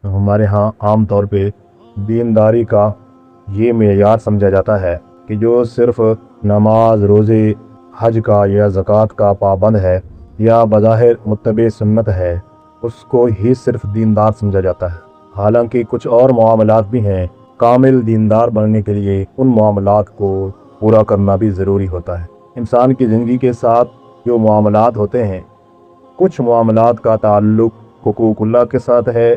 ہمارے ہاں عام طور پہ دینداری کا یہ معیار سمجھا جاتا ہے کہ جو صرف نماز، روزے، حج کا یا زکوٰۃ کا پابند ہے یا بظاہر متبع سنت ہے، اس کو ہی صرف دیندار سمجھا جاتا ہے۔ حالانکہ کچھ اور معاملات بھی ہیں، کامل دیندار بننے کے لیے ان معاملات کو پورا کرنا بھی ضروری ہوتا ہے۔ انسان کی زندگی کے ساتھ جو معاملات ہوتے ہیں، کچھ معاملات کا تعلق حقوق اللہ کے ساتھ ہے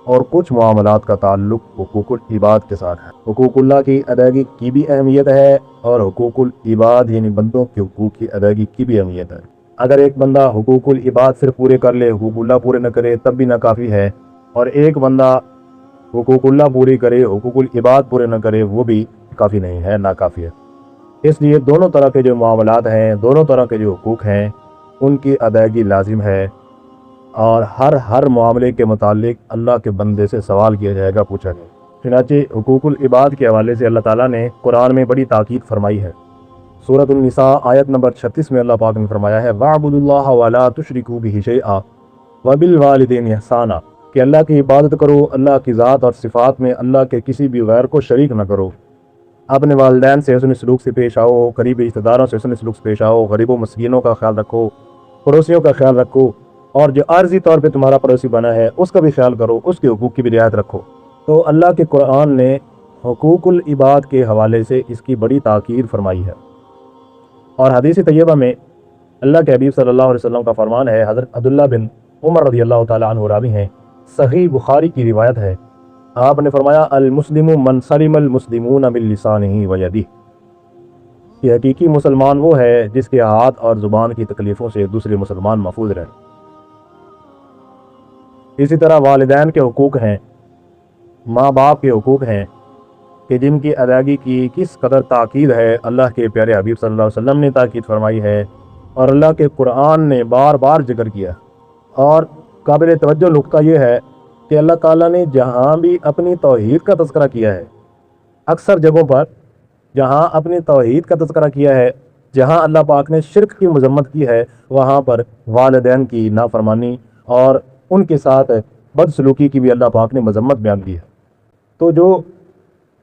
اور کچھ معاملات کا تعلق حقوق العباد کے ساتھ ہے۔ حقوق اللہ کی ادائیگی کی بھی اہمیت ہے اور حقوق العباد یعنی بندوں کے حقوق کی ادائیگی کی بھی اہمیت ہے۔ اگر ایک بندہ حقوق العباد صرف پورے کر لے، حقوق اللہ پورے نہ کرے، تب بھی ناکافی ہے، اور ایک بندہ حقوق اللہ پوری کرے، حقوق العباد پورے نہ کرے، وہ بھی کافی نہیں ہے، ناکافی ہے۔ اس لیے دونوں طرح کے جو معاملات ہیں، دونوں طرح کے جو حقوق ہیں، ان کی ادائیگی لازم ہے، اور ہر معاملے کے متعلق اللہ کے بندے سے سوال کیا جائے گا، پوچھا جائے گا۔ چنانچہ حقوق العباد کے حوالے سے اللہ تعالیٰ نے قرآن میں بڑی تاکید فرمائی ہے۔ سورۃ النساء آیت نمبر 36 میں اللہ پاک نے فرمایا ہے، وَاعْبُدُوا اللَّهَ وَلَا تُشْرِكُوا بِهِ شَيْئًا وَبِالْوَالِدَيْنِ إِحْسَانًا، کہ اللہ کی عبادت کرو، اللہ کی ذات اور صفات میں اللہ کے کسی بھی غیر کو شریک نہ کرو، اپنے والدین سے حسن سلوک سے پیش آؤ، قریبی رشتہ داروں سے حسن سلوک سے پیش آؤ، غریب و مسکینوں کا خیال رکھو، پڑوسیوں کا خیال رکھو، اور جو عارضی طور پہ تمہارا پڑوسی بنا ہے اس کا بھی خیال کرو، اس کے حقوق کی بھی رعایت رکھو۔ تو اللہ کے قرآن نے حقوق العباد کے حوالے سے اس کی بڑی تاکید فرمائی ہے۔ اور حدیث طیبہ میں اللہ کے حبیب صلی اللہ علیہ وسلم کا فرمان ہے، حضرت عبداللہ بن عمر رضی اللہ تعالیٰ عنہ راوی ہیں، صحیح بخاری کی روایت ہے، آپ نے فرمایا، المسلم من سلم المسلمون من لسانہ و یدہ، کہ حقیقی مسلمان وہ ہے جس کے ہاتھ اور زبان کی تکلیفوں سے دوسرے مسلمان محفوظ رہیں۔ اسی طرح والدین کے حقوق ہیں، ماں باپ کے حقوق ہیں، کہ جن کی ادائیگی کی کس قدر تاکید ہے، اللہ کے پیارے حبیب صلی اللہ علیہ وسلم نے تاکید فرمائی ہے، اور اللہ کے قرآن نے بار بار ذکر کیا۔ اور قابل توجہ نقطہ یہ ہے کہ اللہ تعالیٰ نے جہاں بھی اپنی توحید کا تذکرہ کیا ہے، اکثر جگہوں پر جہاں اپنی توحید کا تذکرہ کیا ہے، جہاں اللہ پاک نے شرک کی مذمت کی ہے، وہاں پر والدین کی نافرمانی اور ان کے ساتھ بدسلوکی کی بھی اللہ پاک نے مذمت بیان کی ہے۔ تو جو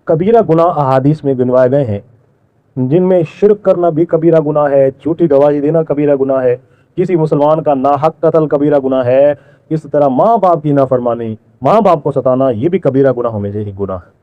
کبیرہ گناہ احادیث میں گنوائے گئے ہیں، جن میں شرک کرنا بھی کبیرہ گناہ ہے، جھوٹی گواہی دینا کبیرہ گناہ ہے، کسی مسلمان کا ناحق قتل کبیرہ گناہ ہے، اس طرح ماں باپ کی نافرمانی، ماں باپ کو ستانا، یہ بھی کبیرہ گناہوں میں سے ایک گناہ ہے۔